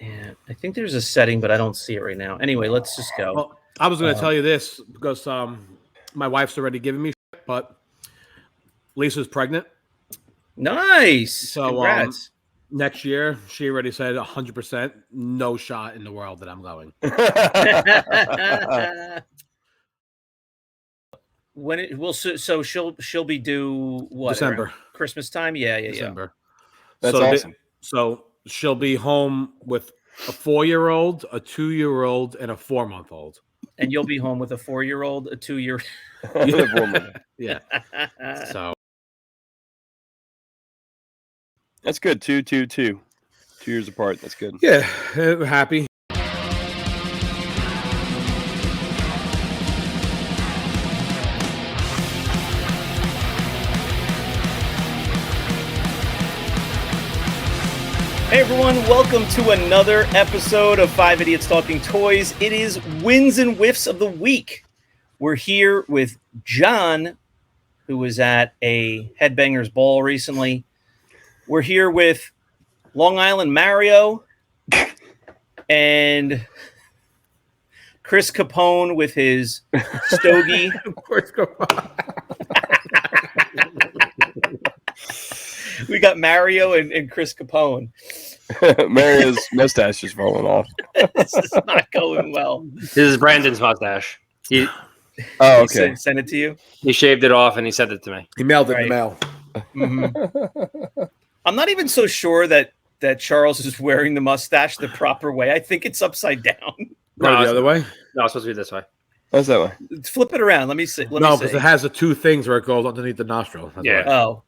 Yeah, I think there's a setting, but I don't see it right now. Anyway, let's just go. Well, I was going to tell you this because my wife's already giving me shit, but Lisa's pregnant. Nice. So Congrats. Next year, she already said 100% no shot in the world that I'm going. When it will so she'll be due what? December. Christmas time? Yeah. December. That's awesome. So she'll be home with a 4-year-old, a 2-year-old, and a 4-month-old. And you'll be home with a 4-year-old, a 2-year. Yeah. So that's good. 2 years apart. That's good. Yeah, happy. Hey everyone, welcome to another episode of 5 Idiots Talking Toys. It is Wins and Wiffs of the Week. We're here with John, who was at a Headbangers Ball recently. We're here with Long Island Mario and Chris Capone with his stogie. Of course, Capone. We got Mario and Chris Capone. Mario's mustache is falling off. This is not going well. This is Brandon's mustache. Okay. He sent it to you? He shaved it off and he sent it to me. He mailed it in the mail. Mm-hmm. I'm not even so sure that Charles is wearing the mustache the proper way. I think it's upside down. No, the other way? No, it's supposed to be this way. How's that way? Flip it around. Let me see. No, because it has the two things where it goes underneath the nostril. That's Yeah. why. Oh.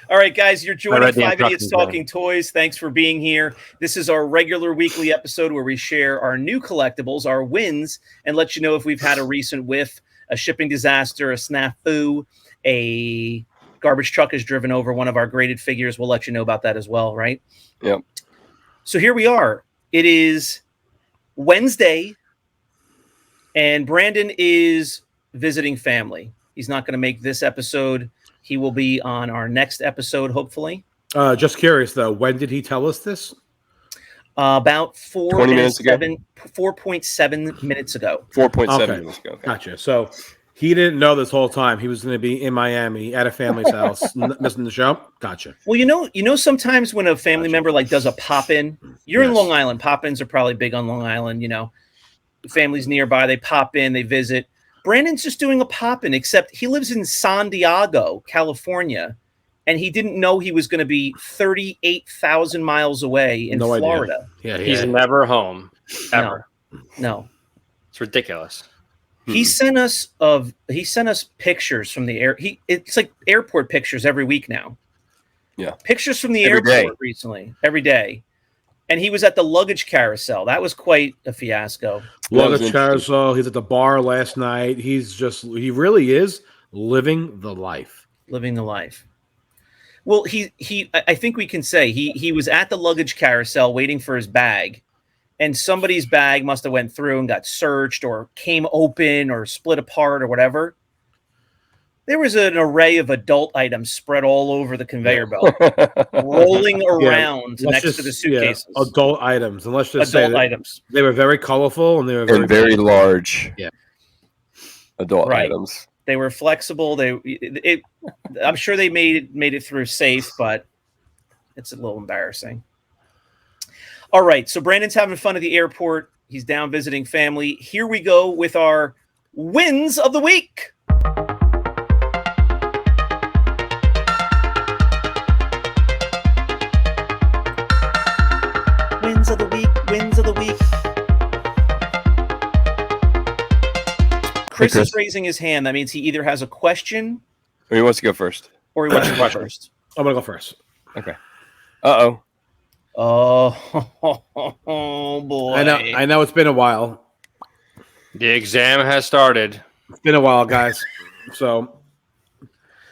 All right, guys, you're joining 5 Idiots Talking Toys. Thanks for being here. This is our regular weekly episode where we share our new collectibles, our wins, and let you know if we've had a recent whiff, a shipping disaster, a snafu, a garbage truck has driven over one of our graded figures. We'll let you know about that as well, right? Yep. So here we are. It is Wednesday, and Brandon is visiting family. He's not going to make this episode. He will be on our next episode, hopefully. Just curious, though. When did he tell us this? About 20 minutes ago? 4.7 minutes ago. 4.7 minutes ago. Okay. Gotcha. So he didn't know this whole time. He was going to be in Miami at a family's house, missing the show. Gotcha. Well, you know, sometimes when a family member like does a pop-in, you're in Long Island. Pop-ins are probably big on Long Island. You know, families nearby, they pop in, they visit. Brandon's just doing a pop-in, except he lives in San Diego, California, and he didn't know he was going to be 38,000 miles away in Florida. Yeah, he's never home, ever. No. It's ridiculous. He sent us pictures from the air. It's like airport pictures every week now. Yeah, pictures from the every airport day. Recently, every day. And he was at the luggage carousel. That was quite a fiasco. Luggage carousel. He's at the bar last night. He really is living the life. Living the life. Well, I think we can say he was at the luggage carousel waiting for his bag, and somebody's bag must have went through and got searched or came open or split apart or whatever. There was an array of adult items spread all over the conveyor belt, rolling around next to the suitcases. Yeah, adult items. And let's just adult say items. They were very colorful and they were very large. Yeah. Adult items. They were flexible. I'm sure they made it through safe, but it's a little embarrassing. All right, so Brandon's having fun at the airport. He's down visiting family. Here we go with our wins of the week. Wins of the week. Chris is raising his hand. That means he either has a question or he wants to go first. Or he wants to go first. I'm going to go first. Okay. Uh-oh. Oh, boy. I know it's been a while. The exam has started. It's been a while, guys. So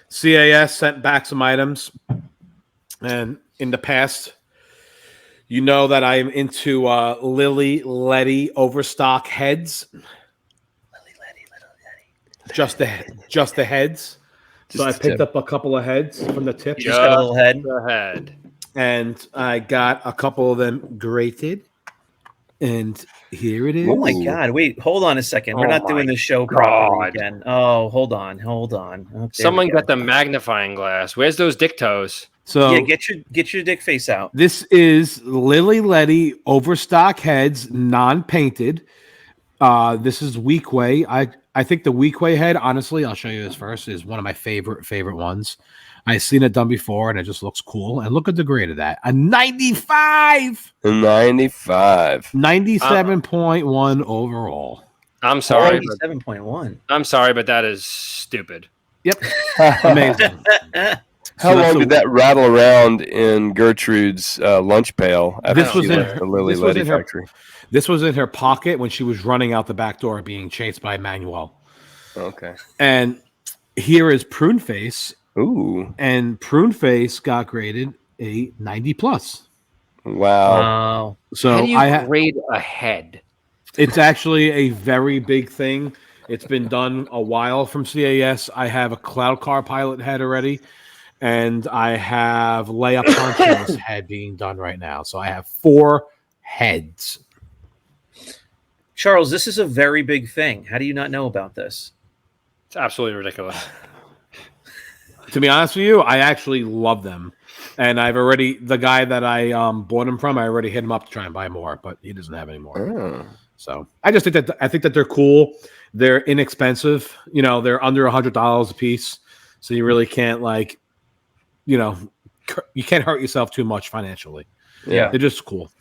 CAS sent back some items. And in the past, you know that I am into Lily Letty overstock heads. Just the heads. So I picked up a couple of heads from the tip. Just got a little head. The head. and I got a couple of them grated, and here it is. Oh my Ooh. God! Wait, hold on a second. We're Oh not my doing this show properly God. again. Oh, hold on. Oh, there we Someone go. got the magnifying glass. Where's those dick toes? So Yeah, get your dick face out. this is Lily Letty overstock heads, non-painted. This is Weekway. I think the Weekway head, honestly, I'll show you this first, is one of my favorite ones. I've seen it done before, and it just looks cool. And look at the grade of that. A 95! 95. 97.1 overall. I'm sorry, but 97.1. I'm sorry, but that is stupid. Yep. Amazing. How So that's long did that rattle around in Gertrude's lunch pail after This was she in left her- the Lily this was Letty in her- factory? This was in her pocket when she was running out the back door being chased by Manuel. Okay. And here is Prune Face. Ooh. And Prune Face got graded a 90 plus. Wow. Wow. So How do you I grade a head? it's actually a very big thing. It's been done a while from CAS. I have a Cloud Car Pilot head already, and I have Leia Poncho's head being done right now. So I have 4 heads. Charles, this is a very big thing. How do you not know about this? It's absolutely ridiculous. To be honest with you, I actually love them. And the guy that I bought them from, I already hit him up to try and buy more, but he doesn't have any more. Oh. So I just think that they're cool. They're inexpensive. You know, they're under $100 a piece. So you really can't you can't hurt yourself too much financially. Yeah. They're just cool.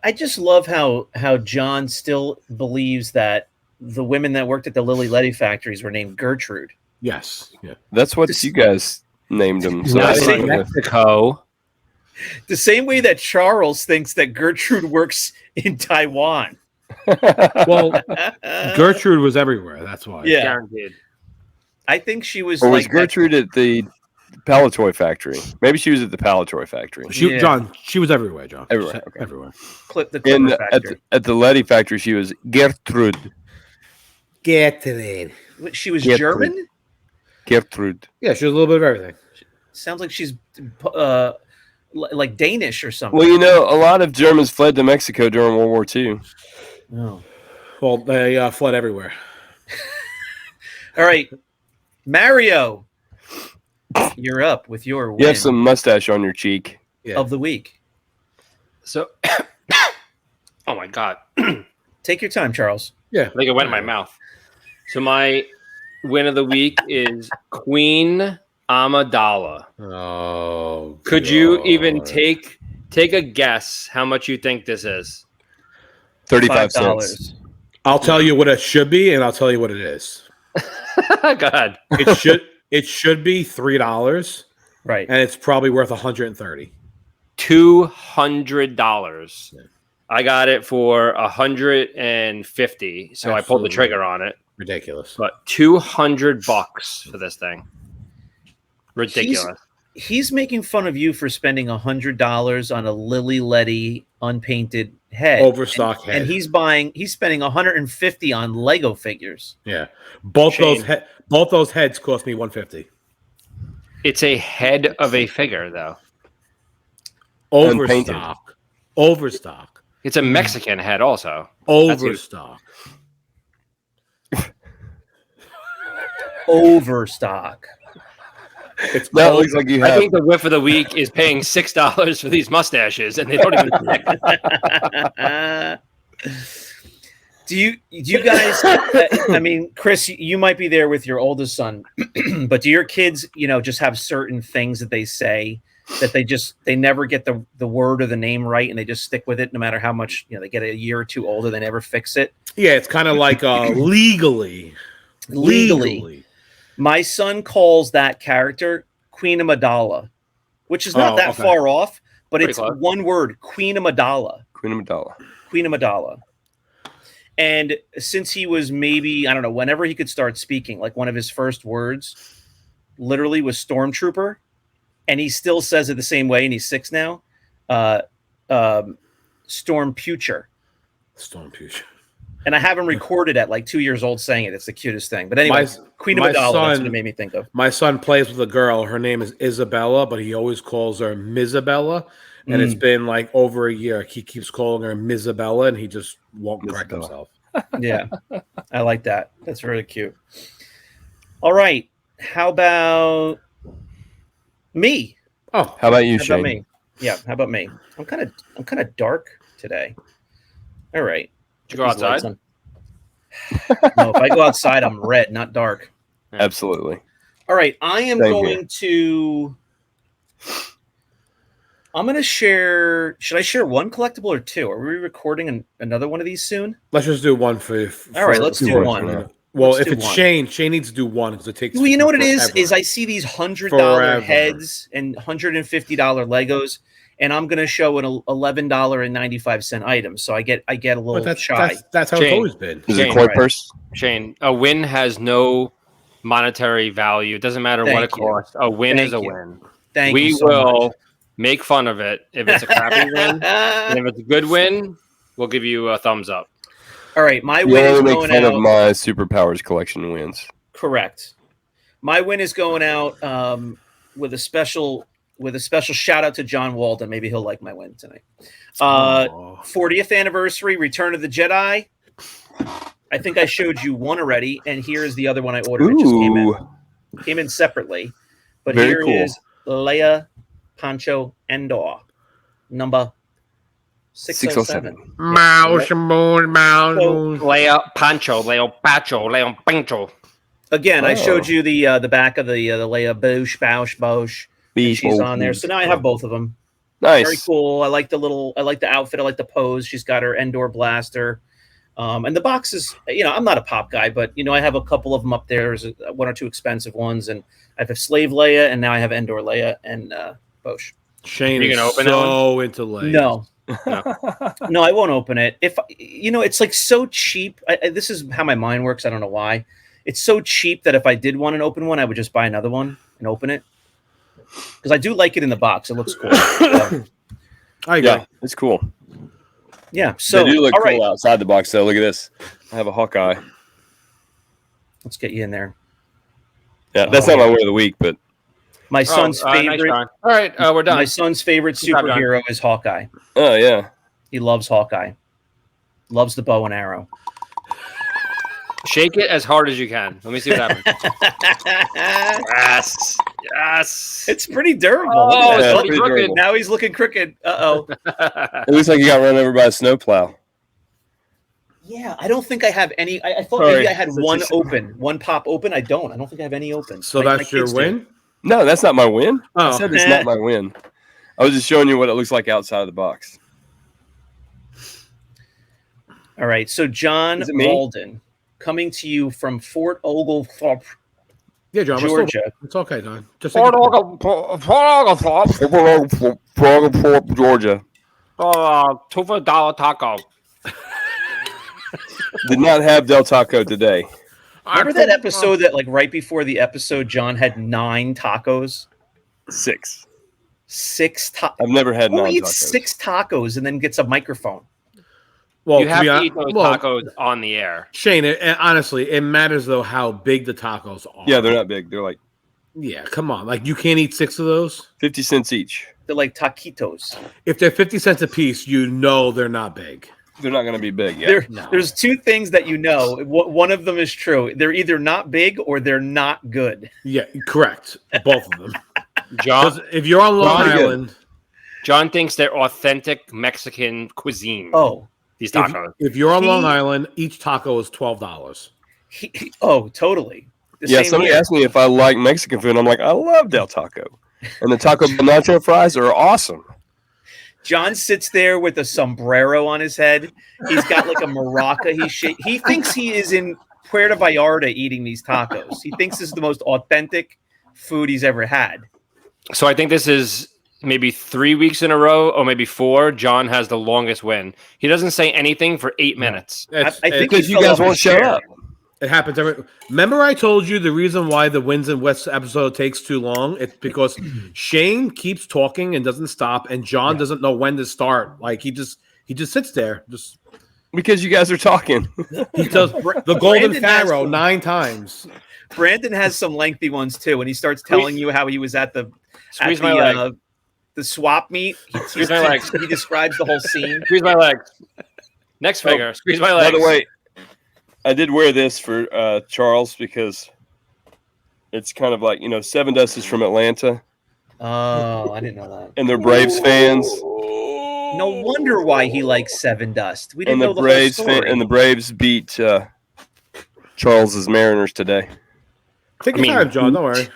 I just love how John still believes that the women that worked at the Lily Letty factories were named Gertrude. Yes. Yeah. That's what you guys named them. So Not that's in not- Mexico. The same way that Charles thinks that Gertrude works in Taiwan. Well, Gertrude was everywhere. That's why. Yeah. Guaranteed. I think she was Or was like Gertrude at the Palatoy factory? Maybe she was at the Palatoy factory. Yeah. John, she was everywhere, John. Everywhere, She was okay. Everywhere. the And Clipper factory. at the Letty factory, she was Gertrude. Gertrude. She was Gertrude. German? Gertrude. Yeah, she was a little bit of everything. Sounds like she's like Danish or something. Well, you know, a lot of Germans fled to Mexico during World War II. Oh. Well, they fled everywhere. All right. Mario, you're up with your You win have some mustache on your cheek. Yeah. of the week. So, oh my God. Take your time, Charles. Yeah. I think it went in my mouth. So my win of the week is Queen Amidala. Oh. Could you even God. take a guess how much you think this is? 35 cents. I'll tell you what it should be, and I'll tell you what it is. Go ahead. It should be $3, Right. and it's probably worth $130. $200. I got it for $150, so I pulled the Absolutely. trigger on it. Ridiculous. But $200 for this thing. Ridiculous. He's making fun of you for spending $100 on a Lily Letty unpainted head. Overstock head. And he's spending $150 on Lego figures. Yeah. Both Shane. those heads cost me $150. It's a head of a figure, though. Unpainted. Overstock. It's a Mexican head, also. Overstock. Overstock. It's That called- looks like you I have. think the whiff of the week is paying $6 for these mustaches, and they don't even. Do you guys? I mean, Chris, you might be there with your oldest son, but do your kids, just have certain things that they say that they never get the word or the name right, and they just stick with it no matter how much they get a year or two older, they never fix it. Yeah, it's kind of like legally. My son calls that character Queen Amidala, which is not that okay. far off, but Pretty it's close. one word, Queen Amidala. Queen Amidala. Queen Amidala. And since he was maybe, I don't know, whenever he could start speaking, like one of his first words literally was Stormtrooper, and he still says it the same way, and he's 6 now. Stormpucher. Stormpucher. And I have him recorded at like 2 years old saying it. It's the cutest thing. But anyway, Queen my Amidala, that's son- what it made me think of. My son plays with a girl. Her name is Isabella, but he always calls her Mizabella. And it's been like over a year. He keeps calling her Mizabella, and he just won't correct himself. Yeah, I like that. That's really cute. All right. How about me? Oh, How about you, How about Shane? me? Yeah, how about me? I'm kind of dark today. All right. Did you go These lights outside? on. No, if I go outside, I'm red, not dark. Absolutely. All right, I am Same going to. I'm going to share. Should I share one collectible or two? Are we recording another one of these soon? let's just do one for All right, let's do for- one. Well, Let's if do it's one. Shane needs to do one because it takes. Well, you know what it forever. is I see these $100 Forever. heads and $150 Legos, and I'm going to show an $11.95 item, so I get a little But that's shy. that's how it's Shane. always been. Is it Shane, koi right. purse? Shane, a win has no monetary value. It doesn't matter what Thank it you. costs. A win Thank is a you. win. Thank We you so will much. make fun of it if it's a crappy win, and if it's a good win, we'll give you a thumbs up. All right, my You win is only make going fun out. of my superpowers collection wins. Correct. My win is going out with a special shout out to John Walden. Maybe he'll like my win tonight. Aw. 40th anniversary, Return of the Jedi. I think I showed you one already, and here is the other one I ordered. It just came in separately, but Very here cool. is Leia Pancho Endor, number 607. 607. Mouse and moon, mouse So- moon. Leo Pancho, Leo Pacho, Leo Pancho. Again, I showed Oh. you the back of the Leia Bausch. And she's on there. So now I have both of them. Very Nice. cool. I like the outfit. I like the pose. She's got her Endor blaster. And the box is, I'm not a pop guy, but I have a couple of them up there. There's one or two expensive ones, and I have Slave Leia, and now I have Endor Leia and Bosch. Shane You is gonna open that so into Leia. No, I won't open it. If it's like so cheap. This is how my mind works. I don't know why. It's so cheap that if I did want an open one, I would just buy another one and open it. Because I do like it in the box. It looks cool. So, I agree. Yeah, it's cool. yeah. So They do look all right, cool outside the box, though. Look at this. I have a Hawkeye. let's get you in there. Yeah, that's Oh, not my yeah. win of the week, but My son's Nice favorite. try. All right, we're done. My son's favorite Good job, John. superhero is Hawkeye. oh yeah, He loves Hawkeye. Loves the bow and arrow. Shake it as hard as you can. Let me see what happens. Yes, yes. It's pretty durable. Oh, Look at yeah, that. it's it's pretty crooked. durable. Now he's looking crooked. Uh-oh. It looks like you got run over by a snowplow. Yeah, I don't think I have any. I thought Sorry. maybe I had one open, one pop open. I don't think I have any open. So My that's your kids do. win? No, that's not my win. I Oh, said it's not my win. I was just showing you what it looks like outside of the box. All right. So John Is it me? Walden, coming to you from Fort Oglethorpe, yeah, John. we're Georgia. Still, it's okay, John. Just Fort take it. Georgia. $2 taco. Did not have Del Taco today. Remember that episode that, like, right before the episode, John had 9 tacos? 6. 6 tacos. I've never had Who 9 eats tacos. 6 tacos and then gets a microphone? Well, You have to hon- eat those well, tacos on the air. Shane, honestly, it matters though how big the tacos are. Yeah, they're not big. They're like Yeah, come on. Like you can't eat 6 of those. 50 cents each. They're like taquitos. If they're 50 cents a piece, you know they're not big. They're not going to be big yet. No. There's 2 things that you know. One of them is true. They're either not big or they're not good. Yeah, correct. Both of them. John, 'Cause if you're on Long John, good. Island, John thinks they're authentic Mexican cuisine. Oh, These tacos. if you're on He- Long Island, each taco is $12. totally. The Yeah, same somebody here. asked me if I like Mexican food. And I'm like, I love Del Taco. And the Taco Bell nacho fries are awesome. John sits there with a sombrero on his head. He's got like a maraca. He thinks he is in Puerto Vallarta eating these tacos. He thinks this is the most authentic food he's ever had. So I think this is maybe 3 weeks in a row, or maybe 4. John has the longest win. He doesn't say anything for 8 minutes. I think he Because you fell guys off won't his shut chair. up. It happens every. Remember, I told you the reason why the Wins and Wiffs episode takes too long. It's because Shane keeps talking and doesn't stop, and John doesn't know when to start. Like he just sits there. Just Because you guys are talking. He does the Golden Brandon has Pharaoh some- 9 times. Brandon has some lengthy ones too, and he starts telling you how he was at the Squeeze my leg. The swap meet. Squeeze my leg. He describes the whole scene. Squeeze my leg. Next figure. Squeeze my leg. By the way, I did wear this for Charles because it's kind of like, 7 Dust is from Atlanta, Oh, I didn't know that. and they're Braves fans. No wonder why he likes Seven Dust. We didn't And know the the Braves whole story. and the Braves beat Charles's Mariners today. Take your time, John. Don't worry.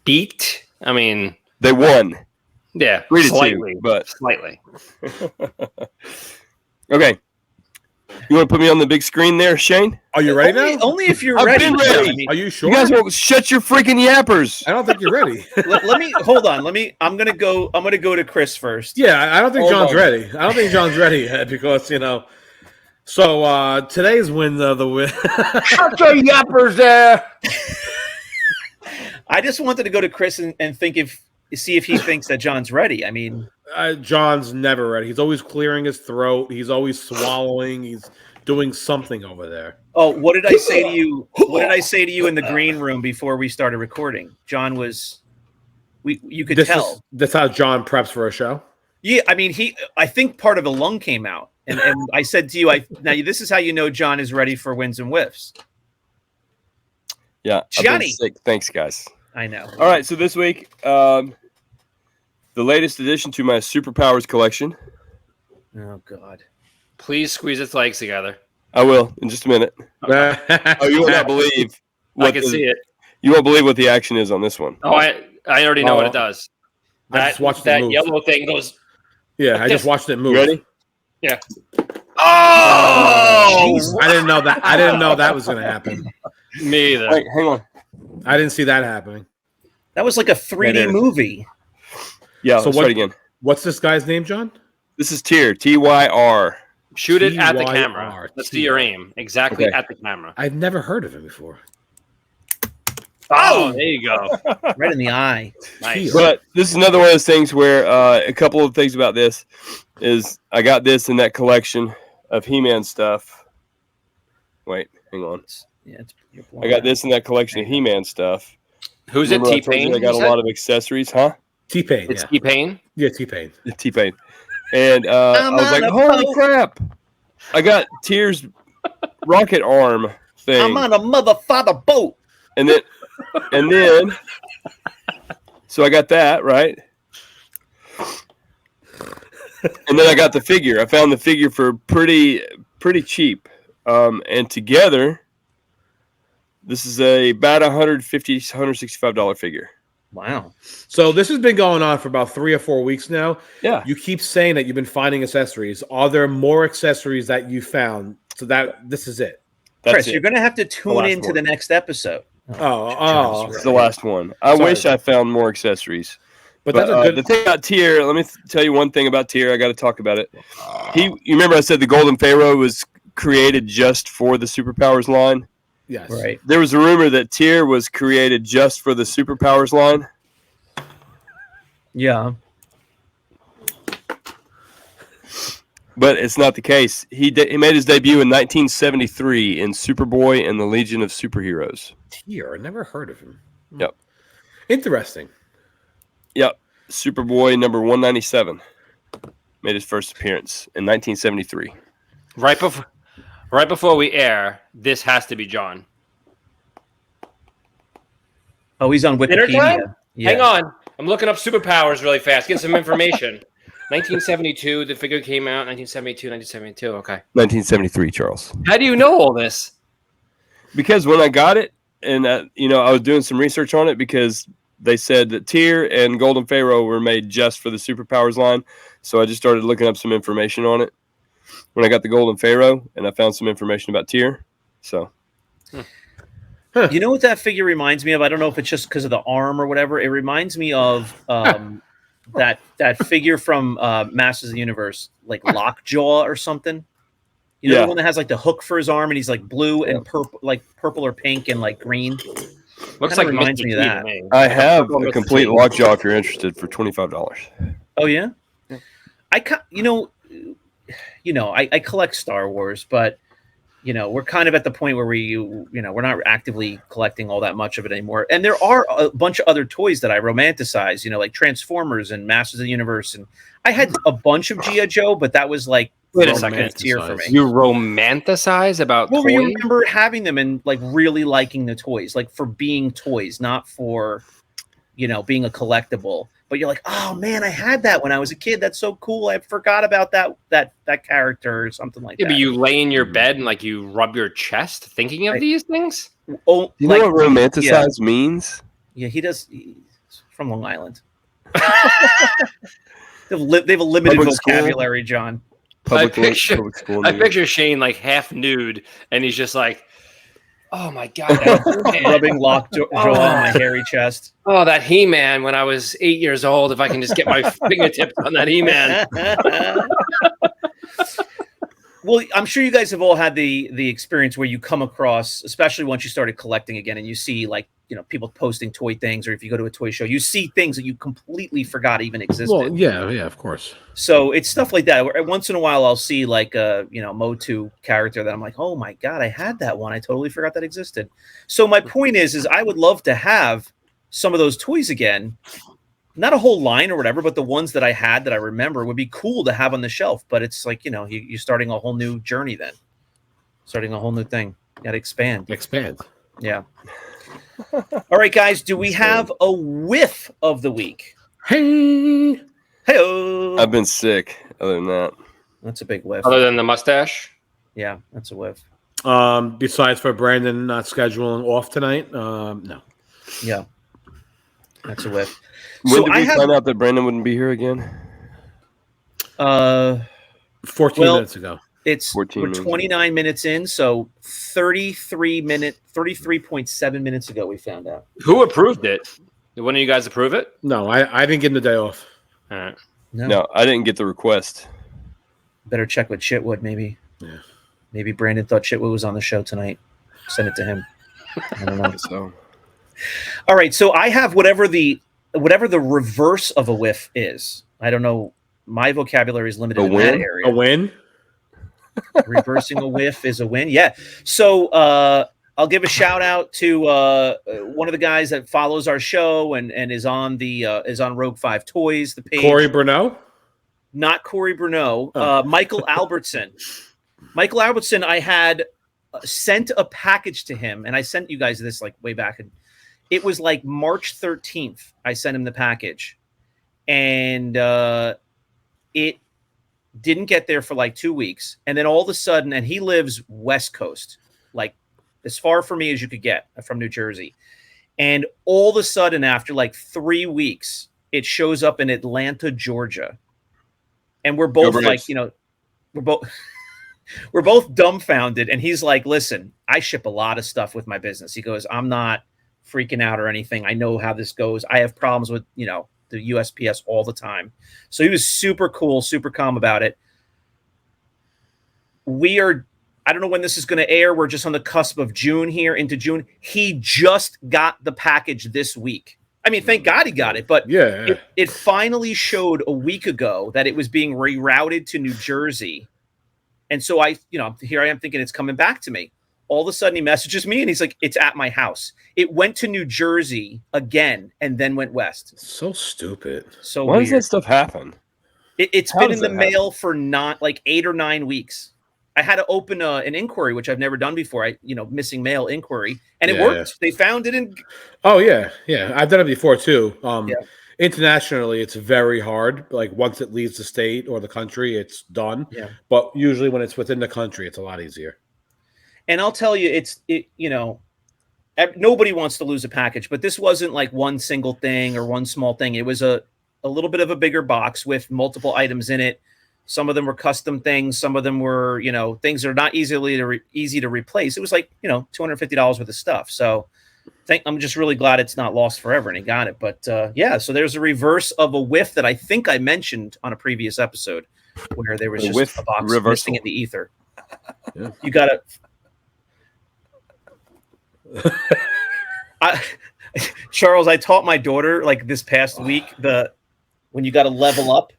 Beat. I mean, They won yeah, 3-2, slightly, but slightly. okay. You want to put me on the big screen there, Shane? Are you ready now? Only if you're I've ready. been ready. I mean, Are you sure? You guys won't shut your freaking yappers. I don't think you're ready. let me hold on. I'm gonna go to Chris first. Yeah, I don't think Hold John's on. ready. I don't think John's ready yet because So today's win the win. Shut your yappers there. I just wanted to go to Chris and see if he thinks that John's ready. I mean, John's never ready. He's always clearing his throat. He's always swallowing. He's doing something over there. oh, what did I say to you? What did I say to you in the green room before we started recording? John was, you could tell. That's how John preps for a show. Yeah, I mean, I think part of the lung came out, and I said to you, now this is how you know John is ready for Wins and Wiffs. Yeah. I've been Johnny. sick. Thanks, guys. I know. All right. So this week, the latest addition to my Superpowers collection. Oh God. Please squeeze its legs together. I will in just a minute. Oh, you will not believe I can see it. You won't believe what the action is on this one. Oh, I already know what it does. I just watched it that move. yellow thing goes. Yeah, I just watched it move. You ready? Yeah. Oh! I didn't know that. I didn't know that was going to happen. Me either. Wait, hang on. I didn't see that happening. That was like a 3D Yeah, it is. movie. Yeah, So let's what- try it again. What's this guy's name, John? This is Tyr, T-Y-R. Shoot it at the TYR. camera. Let's do your aim. Exactly Okay. at the camera. I've never heard of him before. Oh, there you go. Right in the eye. Nice. But this is another one of those things where a couple of things about this is I got this in that collection of He-Man stuff. Wait, hang on. Yeah, I got this in that collection of He-Man stuff. Who's it? Remember I told you T-Pain? I got a lot of accessories, huh? T-Pain. It's Yeah. T-Pain. Yeah, T-Pain. T-Pain. And I was like, on a holy boat. crap. I got Tyr's rocket arm thing. I'm on a motherfucker boat. And then, so I got that, right? And then I got the figure. I found the figure for pretty cheap. And together, this is about $150, $165 figure. Wow. So this has been going on for about 3 or 4 weeks now. Yeah. You keep saying that you've been finding accessories. Are there more accessories that you found? So that this is it. That's Chris, it. you're going to have to tune last into one. the next episode. Oh. It's the last one. I Sorry. wish I found more accessories. But that's a good. The thing about Tyr, let me tell you one thing about Tyr. I got to talk about it. You remember I said the Golden Pharaoh was created just for the Superpowers line? Yes. Right. There was a rumor that Tyr was created just for the Superpowers line. Yeah. But it's not the case. He made his debut in 1973 in Superboy and the Legion of Superheroes. Here, I never heard of him. Yep. Interesting. Yep. Superboy number 197 made his first appearance in 1973. Right before we air, this has to be John. Oh, he's on Dinner time? Wikipedia. Yeah. Hang on. I'm looking up superpowers really fast. Get some information. 1972, the figure came out. 1972. Okay. 1973, Charles. How do you know all this? Because when I got it, and I was doing some research on it because they said that Tyr and Golden Pharaoh were made just for the Superpowers line. So I just started looking up some information on it when I got the Golden Pharaoh, and I found some information about Tyr. So You know what that figure reminds me of? I don't know if it's just because of the arm or whatever. It reminds me of that figure from Masters of the Universe, like Lockjaw or something. You know, Yeah. the one that has like the hook for his arm, and he's like blue and purple, like purple or pink and like green. Looks Kinda like reminds Mr. me of T that. to me. I have Purple a Mr. complete T. lockjaw if you're interested for $25. Oh yeah, I collect Star Wars, but we're kind of at the point where we're not actively collecting all that much of it anymore. And there are a bunch of other toys that I romanticize, like Transformers and Masters of the Universe. And I had a bunch of G.I. Joe, but that was like Wait a second. tier for me. You romanticize about Well, toys? we remember having them and like really liking the toys, like for being toys, not for, being a collectible. But you're like, oh man, I had that when I was a kid. That's so cool. I forgot about that character or something like that. But you lay in your bed and like you rub your chest thinking of these things? Oh, You know what romanticize means? Yeah, he does. He's from Long Island. They have a limited Public school? vocabulary, John. Public school. I picture Shane like half nude, and he's just like, "Oh my god, that Rubbing lockjaw on my hairy chest. oh that He-Man when I was 8 years old. If I can just get my fingertips on that He-Man." Well, I'm sure you guys have all had the experience where you come across, especially once you started collecting again, and you see like people posting toy things, or if you go to a toy show, you see things that you completely forgot even existed. Well, yeah, of course. So it's stuff like that. Once in a while, I'll see like a Motu character that I'm like, oh my god, I had that one. I totally forgot that existed. So my point is I would love to have some of those toys again. Not a whole line or whatever, but the ones that I had that I remember would be cool to have on the shelf. But it's like you're starting a whole new journey then, starting a whole new thing. You got to expand. Yeah. All right, guys. Do we have a whiff of the week? Hey. Hey. I've been sick. Other than that, That's a big whiff. Other than the mustache, Yeah, that's a whiff. Besides for Brandon not scheduling off tonight, no. Yeah, that's a whiff. when So did we find out that Brandon wouldn't be here again? 14 minutes ago. We're 29 minutes in, so 33.7 minutes ago we found out. who approved it? Did one of you guys approve it? No, I didn't give him the day off. All right. No, I didn't get the request. Better check with Chitwood, maybe. Yeah. Maybe Brandon thought Chitwood was on the show tonight. Send it to him. I don't know. So All right, so I have whatever the reverse of a whiff is. I don't know. My vocabulary is limited A in win? that area. A win? Reversing a whiff is a win. Yeah. So I'll give a shout out to one of the guys that follows our show and is on Rogue 5 Toys, the page. Corey Bruneau? Not Corey Bruneau. Michael Albertson. Michael Albertson, I had sent a package to him, and I sent you guys this like way back. It was like March 13th. I sent him the package, and it didn't get there for like 2 weeks. And then all of a sudden, and he lives West Coast, like as far from me as you could get from New Jersey. And all of a sudden, after like 3 weeks, it shows up in Atlanta, Georgia. And we're both like, we're both dumbfounded. And he's like, listen, I ship a lot of stuff with my business. He goes, I'm not freaking out or anything. I know how this goes. I have problems with, the USPS all the time. So he was super cool, super calm about it. I don't know when this is going to air. We're just on the cusp of June here, into June. He just got the package this week. I mean, thank God he got it, but Yeah. it finally showed a week ago that it was being rerouted to New Jersey. And so here I am thinking it's coming back to me. All of a sudden he messages me and he's like, it's at my house. It went to New Jersey again and then went west. So stupid. So why weird. does that stuff happen? It's How been does in the that mail for not like 8 or 9 weeks. I had to open an inquiry, which I've never done before. Missing mail inquiry, and it worked. They found it in. Oh yeah. I've done it before too. Yeah. Internationally, it's very hard. Like once it leaves the state or the country, it's done. Yeah. But usually, when it's within the country, it's a lot easier. And I'll tell you, nobody wants to lose a package, but this wasn't like one single thing or one small thing. It was a little bit of a bigger box with multiple items in it. Some of them were custom things. Some of them were, things that are not easy to replace. It was like, $250 worth of stuff. So I'm just really glad it's not lost forever and he got it. But so there's a reverse of a whiff that I think I mentioned on a previous episode where there was just a box missing in the ether. Yeah. You got to. Charles, I taught my daughter like this past week when you got to level up.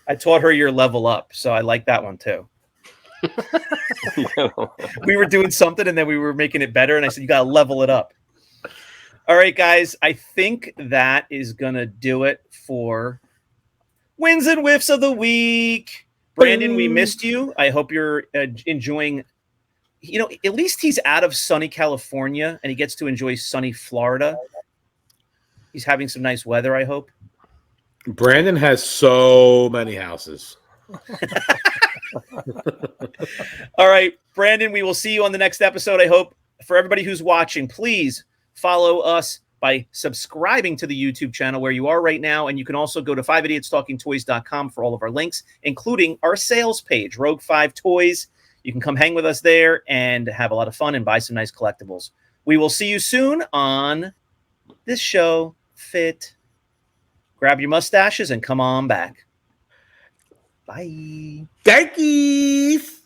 I taught her your level up, so I like that one too. We were doing something and then we were making it better, and I said, you got to level it up. All right, guys, I think that is going to do it for Wins and Whiffs of the Week. Brandon, we missed you. I hope you're enjoying, at least he's out of sunny California and he gets to enjoy sunny Florida. He's having some nice weather, I hope. Brandon has so many houses. All right, Brandon, we will see you on the next episode. I hope. For everybody who's watching, please follow us by subscribing to the YouTube channel where you are right now. And you can also go to 5idiotstalkingtoys.com for all of our links, including our sales page, Rogue 5 Toys. You can come hang with us there and have a lot of fun and buy some nice collectibles. We will see you soon on this show, Fit. Grab your mustaches and come on back. Bye. Thankies.